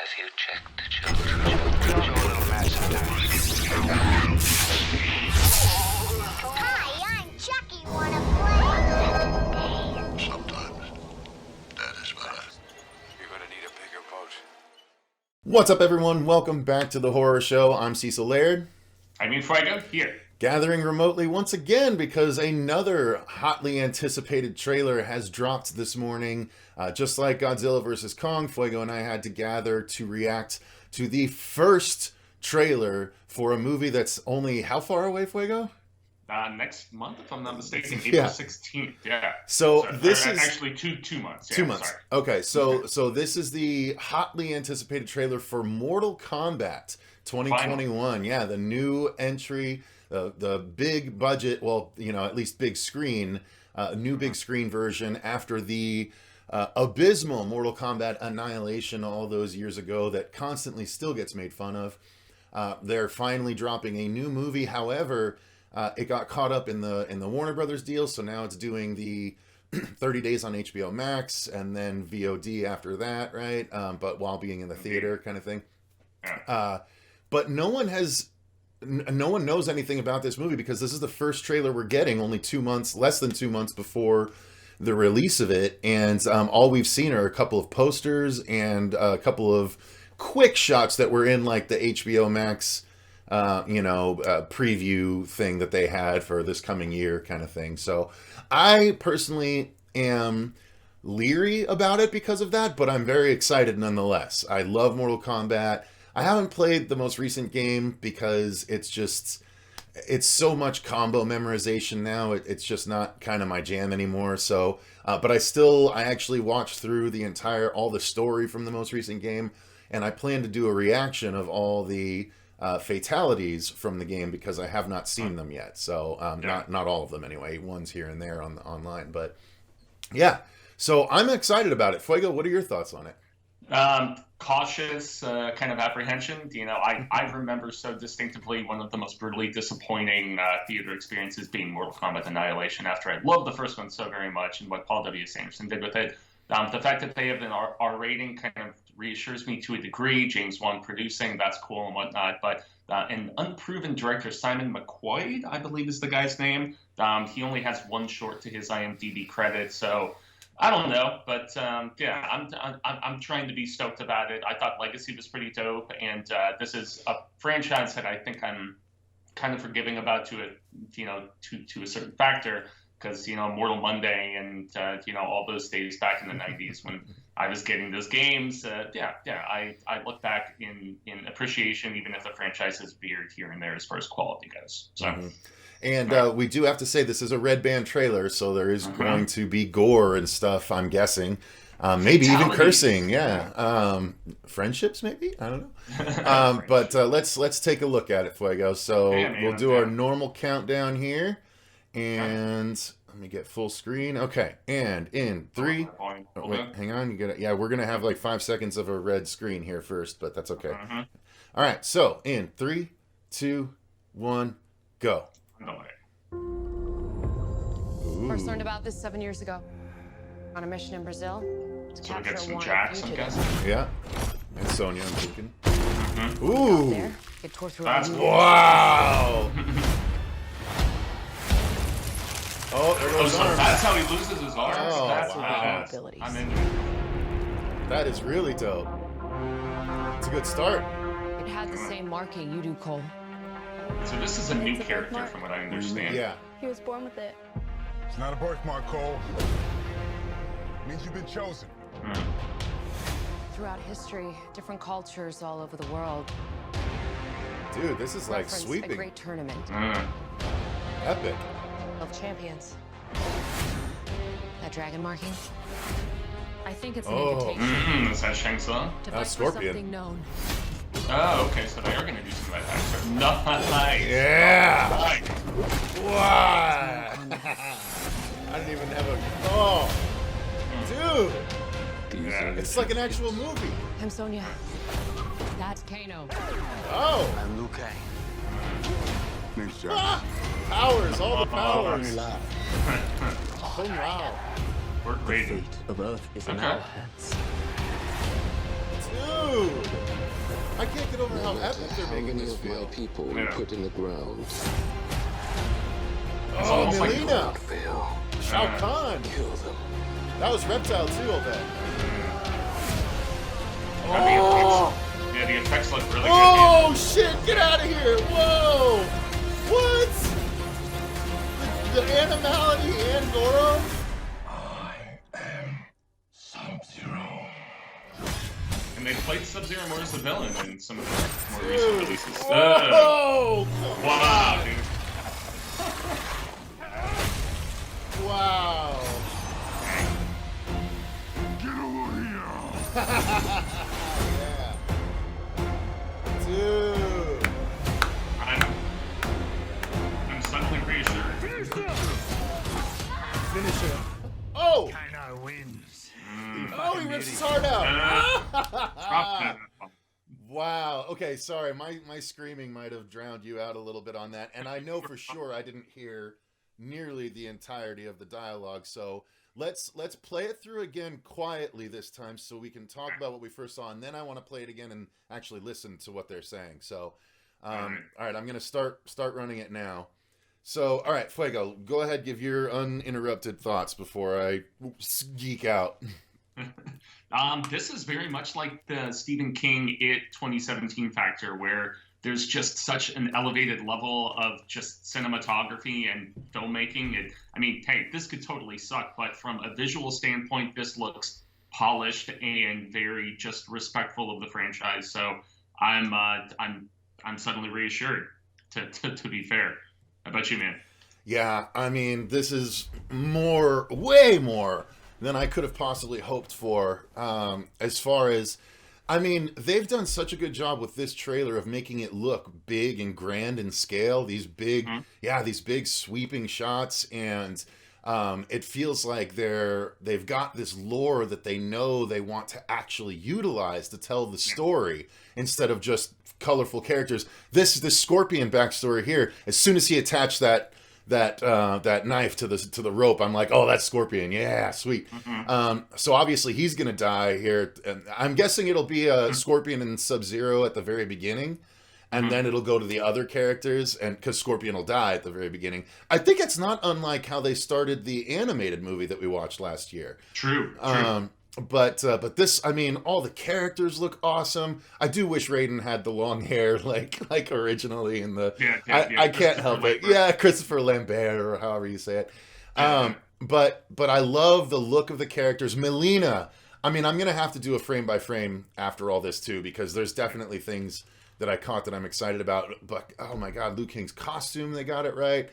Have you checked the children? Hi, I'm Chucky. Wanna play? Sometimes that is better. You're gonna need a bigger boat. What's up, everyone? Welcome back to the Horror Show. I'm Cecil Laird. Jaime Fuego here. Gathering remotely once again because another hotly anticipated trailer has dropped this morning. Just like Godzilla vs. Kong, Fuego and I had to gather to react to the first trailer for a movie that's only how far away, Fuego? Next month, if I'm not mistaken, Yeah. April 16th. Yeah. So this is actually two months. Yeah, 2 months. Sorry. Okay, so this is the hotly anticipated trailer for Mortal Kombat 2021. Finally. Yeah, the new entry, the big budget, well, you know, at least big screen, new big screen version after the abysmal Mortal Kombat Annihilation all those years ago that constantly still gets made fun of. They're finally dropping a new movie. However, it got caught up in the Warner Brothers deal, so now it's doing the 30 days on HBO Max and then VOD after that, right? But while being in the theater kind of thing. But no one knows anything about this movie because this is the first trailer we're getting only less than 2 months before the release of it. And all we've seen are a couple of posters and a couple of quick shots that were in like the HBO Max preview thing that they had for this coming year kind of thing. So I personally am leery about it because of that, but I'm very excited nonetheless. I love Mortal Kombat. I haven't played the most recent game because it's so much combo memorization now. It's just not kind of my jam anymore. So, but I actually watched through all the story from the most recent game, and I plan to do a reaction of all the fatalities from the game because I have not seen them yet. So not all of them anyway. One's here and there online, but yeah. So I'm excited about it. Fuego, what are your thoughts on it? Cautious kind of apprehension. You know, I remember so distinctively one of the most brutally disappointing theater experiences being Mortal Kombat Annihilation after I loved the first one so very much and what Paul W. Sanderson did with it. The fact that they have an R rating kind of reassures me to a degree. James Wan producing, that's cool and whatnot. But an unproven director, Simon McQuaid, I believe is the guy's name. He only has one short to his IMDb credit, so I don't know. But yeah, I'm trying to be stoked about it. I thought Legacy was pretty dope, and this is a franchise that I think I'm kind of forgiving about to a certain factor. Because, Mortal Monday and, all those days back in the 90s when I was getting those games, I look back in appreciation, even if the franchise is veered here and there as far as quality goes. So. Mm-hmm. And we do have to say this is a Red Band trailer, so there is going to be gore and stuff, I'm guessing. Maybe even cursing, yeah. Friendships, maybe? I don't know. But let's take a look at it, Fuego. So we'll do our normal countdown here. And let me get full screen. Okay, and in 3. Oh, wait, hang on. We're gonna have like 5 seconds of a red screen here first, but that's okay. All right, so in 3, 2, 1, go. First learned about this 7 years ago on a mission in Brazil to So we capture get some one jacks, I'm guessing. Yeah, and Sonya, I'm thinking. Ooh, Ooh, there, get tore through. That's cool. wow. Oh, there Oh, goes so arms. that's how he loses his arms? Oh, That's wow. Abilities. I'm into it. That is really dope. It's a good start. It had the same marking you do, Cole. So this is a new It's a character birthmark. from what I understand. Yeah. He was born with it. It's not a birthmark, Cole. It means you've been chosen. Throughout history, different cultures all over the world Dude, this is like reference a sweeping. great tournament Epic. of champions. That dragon marking? I think it's an Oh. invitation Is that Shang Tsung? to That's fight for Scorpion. something known. Oh, okay, so they are going to do some of that extra. Nice. Yeah. Nice. Wow. I didn't even have a. Oh, dude. Yeah. It's like an actual movie. I'm Sonya. That's Kano. Oh. I'm Liu Kang. Thanks, John. Ah, powers, all the powers. Oh, wow. We're crazy. Fate of Earth is in Okay. our hands. Dude. I can't get over how epic they're How making many this of my feel. people we Yeah. put in the ground? It's Oh, almost like Melina! Fail. Shao Kahn! Kill them. That was Reptile too, I'll bet. I mean, yeah, the effects look really Oh shit! Get out of here! Whoa! What? The animality and Goro? Sub-Zero. good. And they played Sub-Zero more as a villain in some of the more recent releases. Whoa! Come Wow, on. dude. Wow! Get over here. Yeah. Dude. I'm suddenly reassured. Finish him. Oh! Kinda wins. Oh, he rips his heart out. Drop that. Wow. Okay, sorry. My screaming might have drowned you out a little bit on that. And I know for sure I didn't hear nearly the entirety of the dialogue. So let's play it through again quietly this time so we can talk about what we first saw. And then I want to play it again and actually listen to what they're saying. So, all right, I'm going to start running it now. So, all right, Fuego, go ahead, give your uninterrupted thoughts before I geek out. This is very much like the Stephen King It 2017 factor, where there's just such an elevated level of just cinematography and filmmaking. I mean, hey, this could totally suck, but from a visual standpoint, this looks polished and very just respectful of the franchise. So I'm suddenly reassured. To be fair, how about you, man? Yeah, I mean, this is way more than I could have possibly hoped for. As far as, I mean, they've done such a good job with this trailer of making it look big and grand in scale. These big, these big sweeping shots, and it feels like they've got this lore that they know they want to actually utilize to tell the story instead of just colorful characters. This Scorpion backstory here, as soon as he attached that knife to the rope, I'm like, oh, that's Scorpion. Yeah, sweet. So obviously he's gonna die here, and I'm guessing it'll be a Scorpion and Sub-Zero at the very beginning, and then it'll go to the other characters, and because Scorpion will die at the very beginning. I think it's not unlike how they started the animated movie that we watched last year. True. But this, I mean, all the characters look awesome. I do wish Raiden had the long hair like originally in the. I can't help it. Yeah, Kristopher Lambert, or however you say it. But I love the look of the characters. Melina. I mean, I'm gonna have to do a frame by frame after all this too, because there's definitely things that I caught that I'm excited about. But oh my God, Liu Kang's costume, they got it right.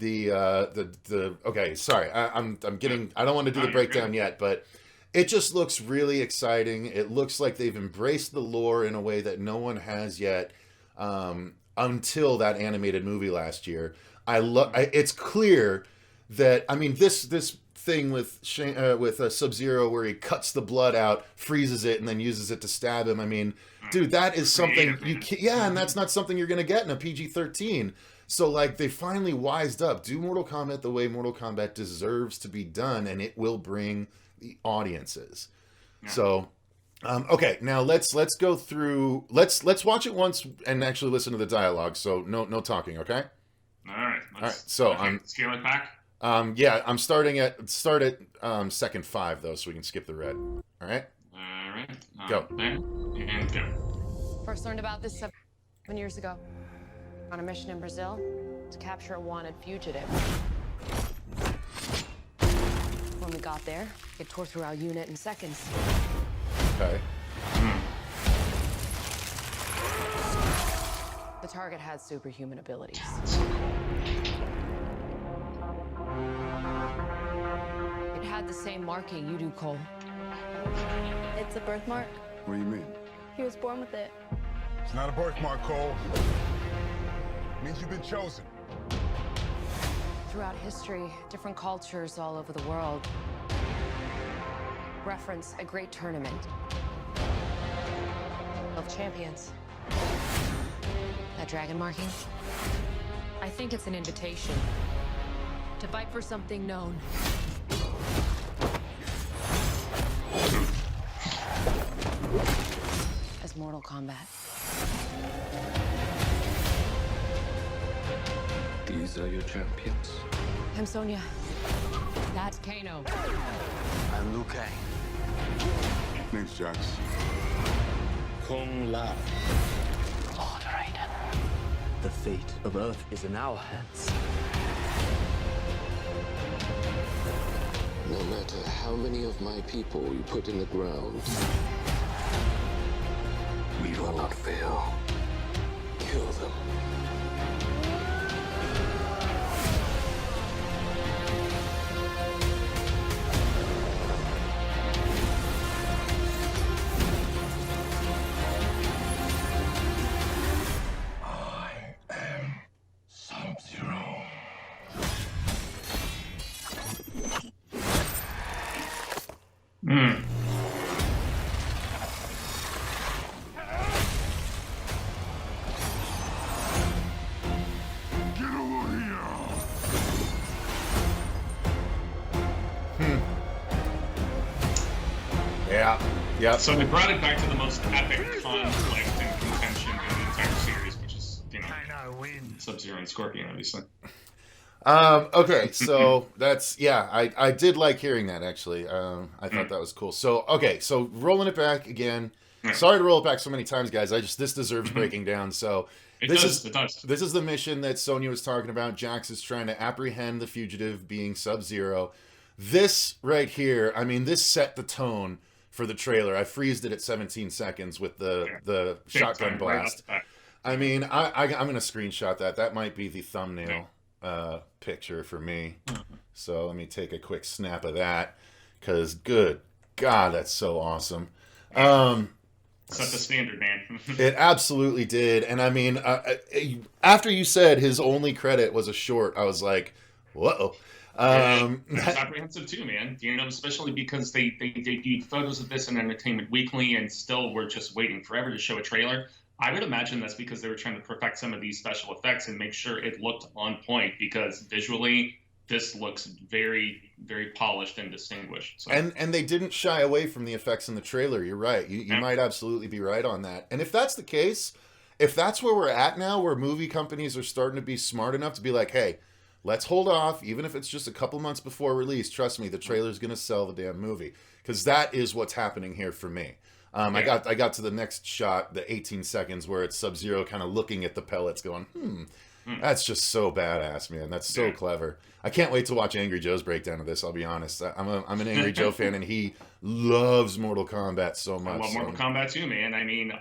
Okay, sorry, I'm getting. I don't want to do the breakdown yet, but. It just looks really exciting. It looks like they've embraced the lore in a way that no one has yet, until that animated movie last year. It's clear that, I mean, this thing with Sub-Zero where he cuts the blood out, freezes it, and then uses it to stab him. I mean, dude, that is something and that's not something you're gonna get in a PG-13. So like they finally wised up. Do Mortal Kombat the way Mortal Kombat deserves to be done, and it will bring the audiences. So okay, now let's go through, let's watch it once and actually listen to the dialogue. So no talking, okay? All right. So scale it back. Yeah, I'm start at second 5 though, so we can skip the red. All right. All right. Go. There and go. First learned about this 7 years ago. On a mission in Brazil to capture a wanted fugitive. When we got there, it tore through our unit in seconds. Okay. The target had superhuman abilities. It had the same marking you do, Cole. It's a birthmark. What do you mean? He was born with it. It's not a birthmark, Cole. It means you've been chosen. Throughout history, different cultures all over the world reference a great tournament of champions. That dragon marking? I think it's an invitation to fight for something known. As Mortal Kombat. These are your champions. I'm Sonya. That's Kano. I'm Liu Kang. Name's Jax. Kung Lao. Lord Raiden. The fate of Earth is in our hands. No matter how many of my people you put in the ground, we will not fail. Kill them. Yeah. So they brought it back to the most epic conflict and contention in the entire series, which is, Sub-Zero and Scorpion, obviously. Okay, so that's, yeah, I did like hearing that, actually. I thought that was cool. So, okay, so rolling it back again. Sorry to roll it back so many times, guys. This deserves breaking down. So this is the mission that Sonya was talking about. Jax is trying to apprehend the fugitive, being Sub-Zero. This right here, I mean, this set the tone for the trailer. I freezed it at 17 seconds with the shotgun blast. I mean, I'm going to screenshot that. That might be the thumbnail picture for me. So let me take a quick snap of that, because good God, that's so awesome. Set the standard, man. It absolutely did. And I mean, after you said his only credit was a short, I was like, whoa. That's apprehensive too, man. Especially because they debuted photos of this in Entertainment Weekly and still were just waiting forever to show a trailer. I would imagine that's because they were trying to perfect some of these special effects and make sure it looked on point, because visually this looks very, very polished and distinguished. So. And they didn't shy away from the effects in the trailer. You're right. You might absolutely be right on that. And if that's the case, if that's where we're at now, where movie companies are starting to be smart enough to be like, hey, let's hold off, even if it's just a couple months before release. Trust me, the trailer's going to sell the damn movie, because that is what's happening here for me. I got to the next shot, the 18 seconds, where it's Sub-Zero kind of looking at the pellets going, that's just so badass, man. That's so clever. I can't wait to watch Angry Joe's breakdown of this, I'll be honest. I'm an Angry Joe fan, and he loves Mortal Kombat so much. I love Mortal Kombat too, man. I mean,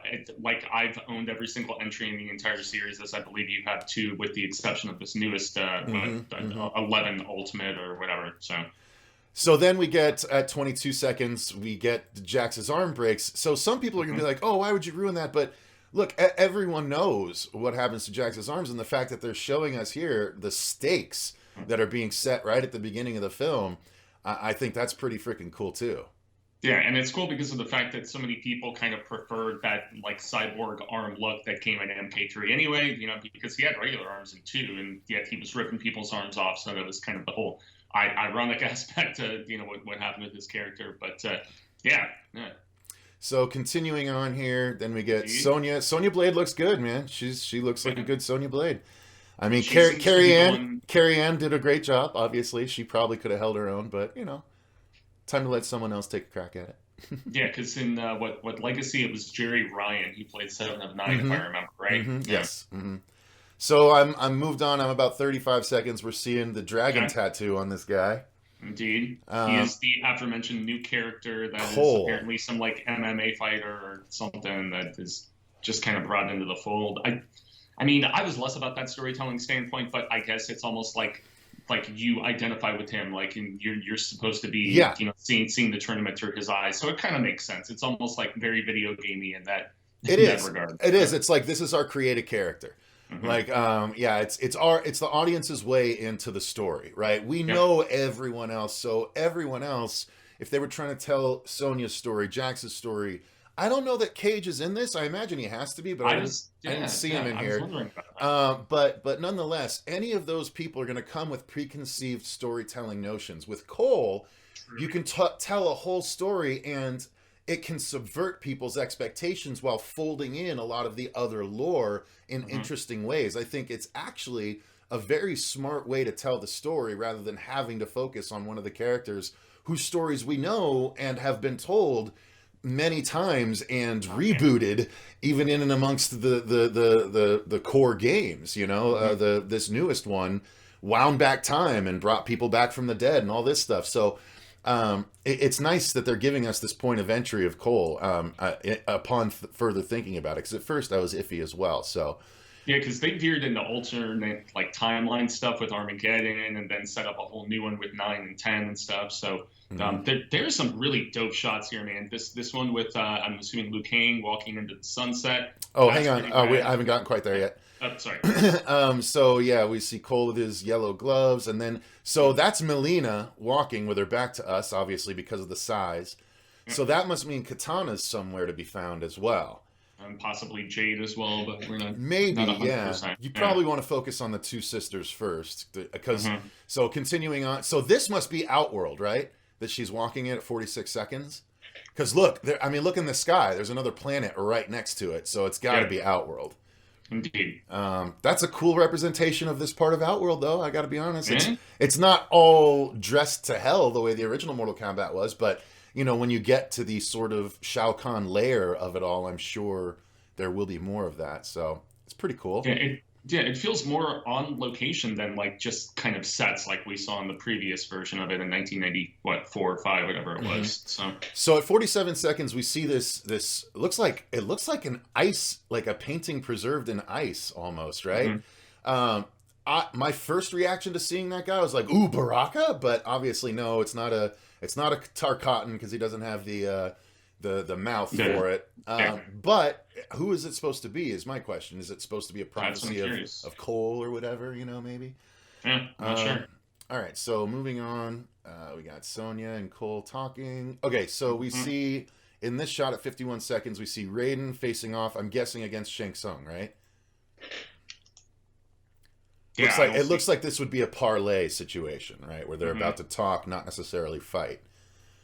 I've owned every single entry in the entire series, as I believe you have too, with the exception of this newest 11 Ultimate or whatever. So then we get, at 22 seconds, we get Jax's arm breaks. So some people are going to be like, oh, why would you ruin that? But look, everyone knows what happens to Jax's arms, and the fact that they're showing us here the stakes that are being set right at the beginning of the film, I think that's pretty freaking cool too. Yeah, and it's cool because of the fact that so many people kind of preferred that cyborg arm look that came in MK3 anyway, because he had regular arms in 2, and yet he was ripping people's arms off, so that was kind of the whole ironic aspect to what happened with his character. But yeah. So continuing on here, then we get Sonya. Sonya Blade looks good, man. She looks like a good Sonya Blade. I mean, Carrie Ann did a great job. Obviously, she probably could have held her own, but time to let someone else take a crack at it. Yeah, because in what Legacy, it was Jerry Ryan. He played 7 of 9, if I remember right. Yes. So I'm moved on. I'm about 35 seconds. We're seeing the dragon tattoo on this guy. Indeed. He is the aforementioned new character that is apparently some MMA fighter or something that is just kind of brought into the fold. I mean, I was less about that storytelling standpoint, but I guess it's almost like you identify with him, and you're supposed to be seeing the tournament through his eyes. So it kind of makes sense. It's almost like very video gamey in that regard. It is. It's like, this is our created character. It's the audience's way into the story, right? We know everyone else, so everyone else, if they were trying to tell Sonya's story, Jax's story, I don't know that Cage is in this. I imagine he has to be, but I didn't see him in here. But nonetheless, any of those people are going to come with preconceived storytelling notions. With Cole, you can tell a whole story, and it can subvert people's expectations while folding in a lot of the other lore in interesting ways. I think it's actually a very smart way to tell the story rather than having to focus on one of the characters whose stories we know and have been told many times and rebooted even in and amongst the core games, you know. This newest one wound back time and brought people back from the dead and all this stuff. So it's nice that they're giving us this point of entry of Cole upon further thinking about it, because at first I was iffy as well. So yeah, because they veered into alternate like timeline stuff with Armageddon, and then set up a whole new one with 9 and 10 and stuff. So there's some really dope shots here, man. This one with I'm assuming Liu Kang walking into the sunset. Oh, hang on. I haven't gotten quite there yet. Oh, sorry. So yeah, we see Cole with his yellow gloves, and then so that's Melina walking with her back to us, obviously because of the size. So that must mean Katana's somewhere to be found as well. And possibly Jade as well, but we're not. Maybe, not 100%. yeah. You probably want to focus on the two sisters first, because so continuing on. So this must be Outworld, right? That she's walking in at 46 seconds. Because look, look in the sky. There's another planet right next to it, so it's got to be Outworld. Indeed. That's a cool representation of this part of Outworld, though. I got to be honest. It's not all dressed to hell the way the original Mortal Kombat was, but you know, when you get to the sort of Shao Kahn layer of it all, I'm sure there will be more of that. So it's pretty cool. It feels more on location than like just kind of sets like we saw in the previous version of it in 1990, 4 or 5, whatever it was. So at 47 seconds, we see this. It looks like an ice, like a painting preserved in ice, almost, right? My first reaction to seeing that guy was like, "Ooh, Baraka," but obviously no, it's not a Tarkatan because he doesn't have the mouth for it. But who is it supposed to be is my question. Is it supposed to be a prophecy of Cole or whatever, you know, maybe? Yeah, not sure. All right, so moving on. We got Sonya and Cole talking. Okay, so we see in this shot at 51 seconds, we see Raiden facing off, I'm guessing against Shang Tsung, right? Yeah, it looks like this would be a parlay situation, right? Where they're about to talk, not necessarily fight.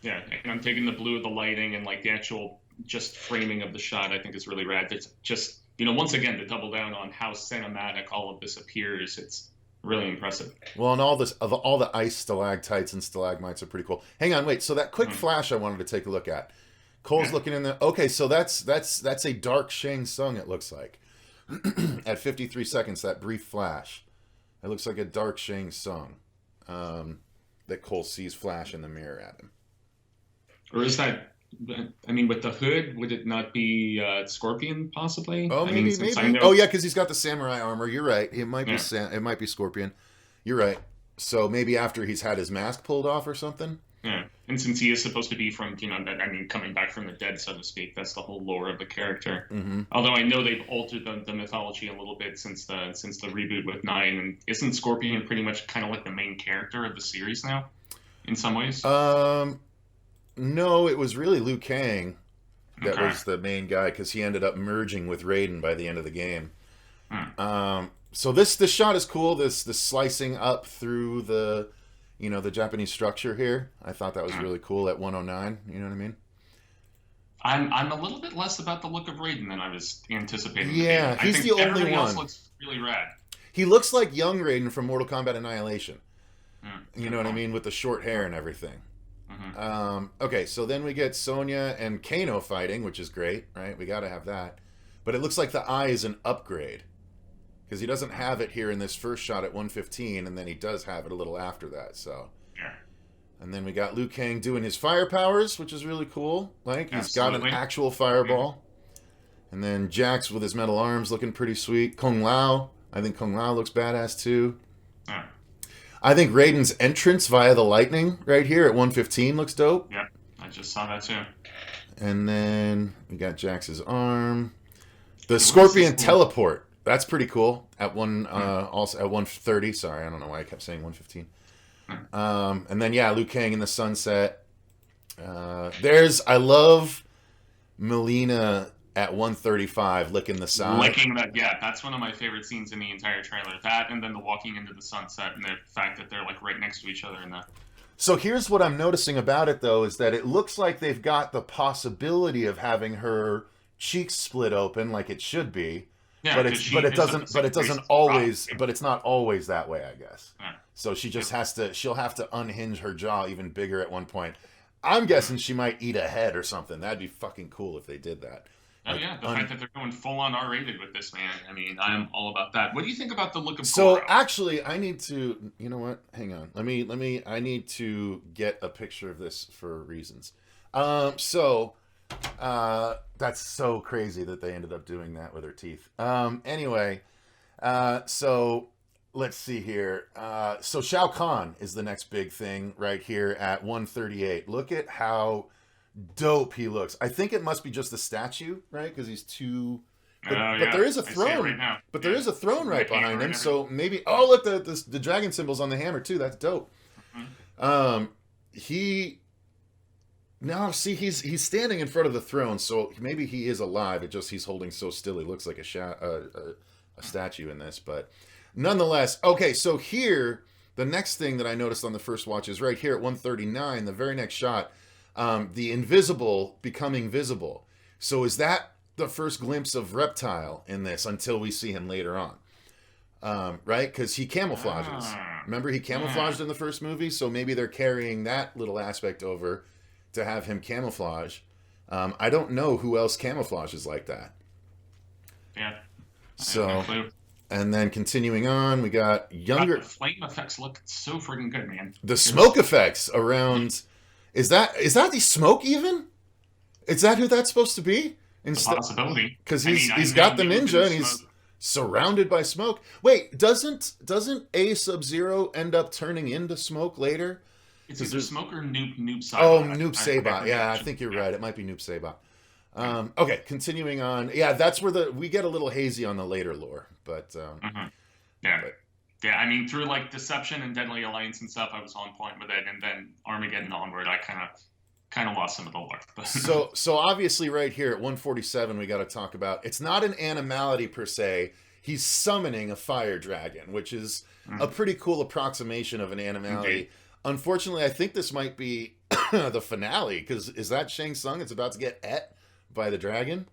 Yeah, and I'm taking the blue of the lighting and like the actual just framing of the shot, I think is really rad. It's just, you know, once again, to double down on how cinematic all of this appears, it's really impressive. Well, and all the ice stalactites and stalagmites are pretty cool. Hang on, wait. So that quick flash I wanted to take a look at. Cole's looking in there. Okay, so that's a dark Shang Tsung, it looks like. At 53 seconds, that brief flash. It looks like a dark Shang Tsung that Cole sees flash in the mirror at him. Or is that, I mean, with the hood, would it not be Scorpion, possibly? Oh, maybe. Oh, yeah, because he's got the samurai armor. You're right. It might be it might be Scorpion. You're right. So maybe after he's had his mask pulled off or something? Yeah, and since he is supposed to be from, you know, coming back from the dead, so to speak, that's the whole lore of the character. Although I know they've altered the mythology a little bit since the reboot with 9, and isn't Scorpion pretty much kind of like the main character of the series now, in some ways? No, it was really Liu Kang that was the main guy, because he ended up merging with Raiden by the end of the game. So this shot is cool. This slicing up through the, you know, the Japanese structure here. I thought that was really cool at 109. You know what I mean? I'm a little bit less about the look of Raiden than I was anticipating. Yeah, he's the only one. Everybody else looks really rad. He looks like young Raiden from Mortal Kombat Annihilation. You know what I mean? With the short hair and everything. Okay, so then we get Sonya and Kano fighting, which is great, right? We got to have that. But it looks like the eye is an upgrade, because he doesn't have it here in this first shot at 115, and then he does have it a little after that. So, and then we got Liu Kang doing his fire powers, which is really cool. Like, he's got an actual fireball. And then Jax with his metal arms looking pretty sweet. Kung Lao, I think Kung Lao looks badass too. I think Raiden's entrance via the lightning right here at 115 looks dope. Yeah, I just saw that too. And then we got Jax's arm. The Scorpion teleport. That's pretty cool. At also at 130. Sorry, I don't know why I kept saying 115. And then Liu Kang in the sunset. I love Melina at 135 licking the side. Licking that, yeah, that's one of my favorite scenes in the entire trailer. That, and then the walking into the sunset, and the fact that they're like right next to each other in that. So here's what I'm noticing about it, though, is that it looks like they've got the possibility of having her cheeks split open like it should be, Yeah, but 'cause it's she but it ends up doesn't the but same it doesn't place as always Rob. but it's not always that way, I guess. Yeah. So she just has to she'll have to unhinge her jaw even bigger at one point. I'm guessing she might eat a head or something. That'd be fucking cool if they did that. Oh yeah, the fact that they're going full on R-rated with this, man. I mean, I'm all about that. What do you think about the look of So Goro? actually, I need to. You know what? Hang on. Let me. I need to get a picture of this for reasons. So that's so crazy that they ended up doing that with her teeth. Anyway, so let's see here. So Shao Kahn is the next big thing right here at 138. Look at how dope he looks. I think it must be just the statue, right? Because he's too. But there is a throne. Right now. But there is a throne right behind him. Right, So maybe. Oh, look, the dragon symbols on the hammer too. That's dope. He. Now see, he's standing in front of the throne, so maybe he is alive. It just he's holding so still. He looks like a statue in this, but nonetheless. Okay, so here the next thing that I noticed on the first watch is right here at 139. The very next shot. The invisible becoming visible. So is that the first glimpse of Reptile in this until we see him later on? Right? Because he camouflages. Remember, he camouflaged in the first movie, so maybe they're carrying that little aspect over to have him camouflage. I don't know who else camouflages like that. Yeah. So, and then continuing on, we got younger. The flame effects look so freaking good, man. The smoke effects around. Is that the smoke even? Is that who that's supposed to be? Possibility. Because he's got the ninja and he's surrounded by smoke. Wait, doesn't a Sub-Zero end up turning into smoke later? It's either smoke or Noob Saibot. Oh, Noob Saibot. Yeah, I think you're right. It might be Noob Saibot. Okay, continuing on. Yeah, that's where we get a little hazy on the later lore, but yeah. Yeah, I mean, through like Deception and Deadly Alliance and stuff, I was on point with it, and then Armageddon onward, I kind of lost some of the lore. So obviously, right here at 147, we got to talk about. It's not an animality per se. He's summoning a fire dragon, which is a pretty cool approximation of an animality. Okay. Unfortunately, I think this might be the finale because is that Shang Tsung? It's about to get et by the dragon.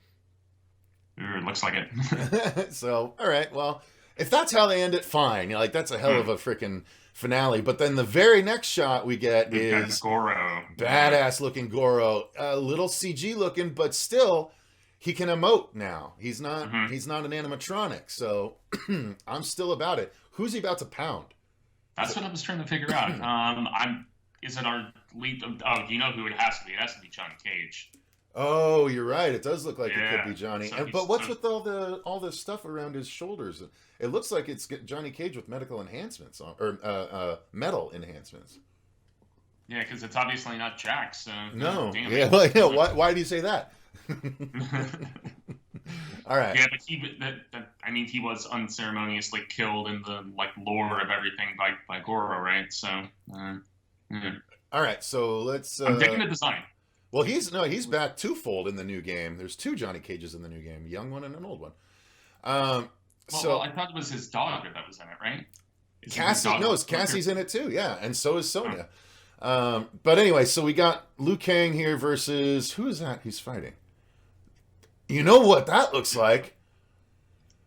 It looks like it. So, all right, well. If that's how they end it, fine. You know, like that's a hell of a freaking finale. But then the very next shot we get is Goro. Badass looking Goro, a little CG looking, but still he can emote now. He's not an animatronic, so I'm still about it. Who's he about to pound? That's what I was trying to figure out. Is it our lead? Oh, you know who it has to be? It has to be Johnny Cage. Oh, you're right. It does look like it could be Johnny. So but what's with all the stuff around his shoulders? It looks like it's Johnny Cage with medical enhancements or metal enhancements. Yeah, because it's obviously not Jack. So no. Damn yeah. Well, yeah. Why do you say that? All right. Yeah, but he was unceremoniously killed in the lore of everything by Goro, right? So. All right. So let's. I'm digging the design. Well, he's back twofold in the new game. There's two Johnny Cages in the new game, a young one and an old one. Well, I thought it was his daughter that was in it, right? Cassie's in it too, yeah, and so is Sonya. But anyway, so we got Liu Kang here versus who is that he's fighting? You know what that looks like?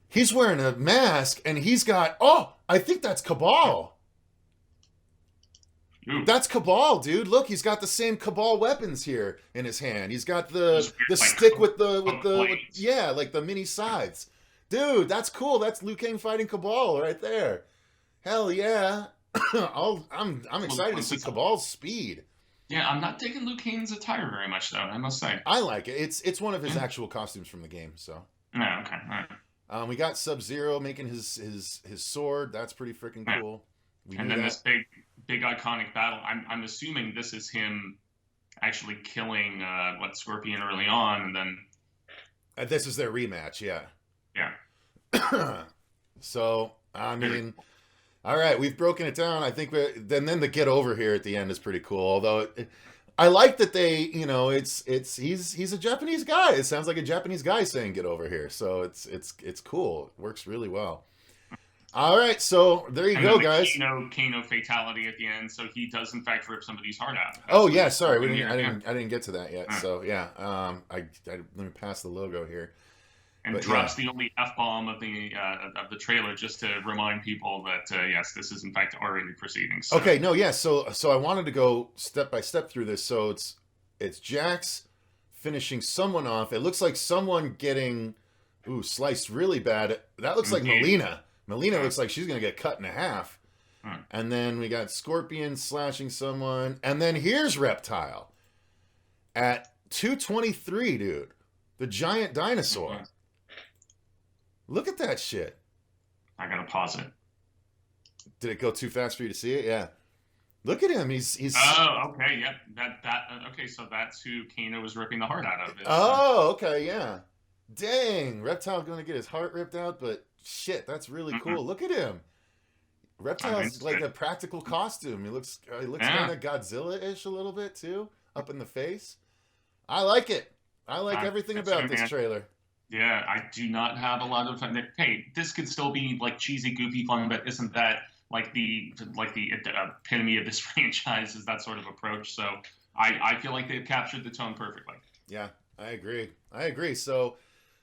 He's wearing a mask and he's got I think that's Cabal. Ooh. That's Cabal, dude. Look, he's got the same Cabal weapons here in his hand. He's got the stick with the mini scythes. Dude, that's cool. That's Liu Kang fighting Cabal right there. Hell yeah. I'm excited to see Cabal's speed. Yeah, I'm not digging Liu Kang's attire very much though, I must say. I like it. It's one of his actual costumes from the game, so. Yeah, okay. All right. We got Sub-Zero making his sword. That's pretty freaking cool. And then this big iconic battle. I'm assuming this is him actually killing Scorpion early on, and then this is their rematch. Yeah. Yeah. So I mean, all right, we've broken it down. I think then the get over here at the end is pretty cool. Although I like that they, he's a Japanese guy. It sounds like a Japanese guy saying "get over here," so it's cool. It works really well. All right, so there you And go, then the guys. Kano fatality at the end, so he does in fact rip somebody's heart out. Oh yeah, sorry, I Yeah. didn't get to that yet. So yeah, let me pass the logo here. And But, drops the only F-bomb of the trailer just to remind people that yes, this is in fact R-rated proceedings. So. Okay, no, yeah. So I wanted to go step by step through this. So it's Jax finishing someone off. It looks like someone getting sliced really bad. That looks like Melina. Melina looks like she's gonna get cut in half. And then we got Scorpion slashing someone, and then here's Reptile at 223, dude. The giant dinosaur. Look at that shit. I gotta pause it. Did it go too fast for you to see it? Yeah. Look at him. He's. Oh, okay. Yep. Okay. So that's who Kano was ripping the heart out of. Oh, okay. Yeah. Dang. Reptile going to get his heart ripped out, but shit, that's really cool. Look at him. Reptile's like a practical costume. He looks kind of Godzilla-ish a little bit too, up in the face. I like it. I like everything about this trailer. Yeah, I do not have a lot of fun. Hey, this could still be like cheesy, goofy fun, but isn't that like the epitome of this franchise? Is that sort of approach? So I feel like they've captured the tone perfectly. Yeah, I agree. So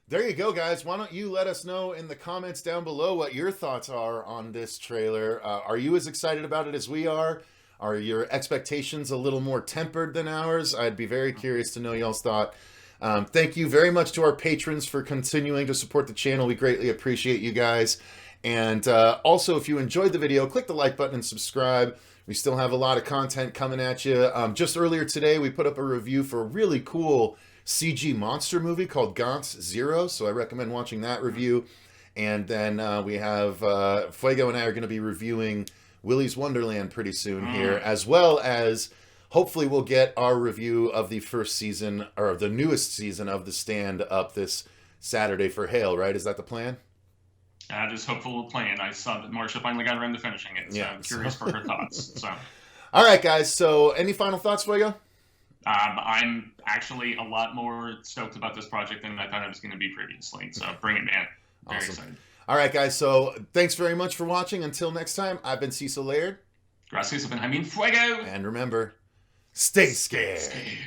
there you go, guys. Why don't you let us know in the comments down below what your thoughts are on this trailer? Are you as excited about it as we are? Are your expectations a little more tempered than ours? I'd be very curious to know y'all's thought. Thank you very much to our patrons for continuing to support the channel. We greatly appreciate you guys. And also, if you enjoyed the video, click the like button and subscribe. We still have a lot of content coming at you. Just earlier today, we put up a review for a really cool CG monster movie called Gaunt's Zero. So I recommend watching that review. And then we have Fuego and I are going to be reviewing Willy's Wonderland pretty soon here, as well as hopefully we'll get our review of the first season, or the newest season of The Stand up this Saturday for Hale, right? Is that the plan? That is hopeful plan. I saw that Marsha finally got around to finishing it, so I'm curious for her thoughts. So, all right, guys. So any final thoughts, Fuego? I'm actually a lot more stoked about this project than I thought I was going to be previously. So bring it, man. Very excited. All right, guys. So thanks very much for watching. Until next time, I've been Cecil Laird. Gracias, Jaime Fuego. And remember, stay scared. Stay scared.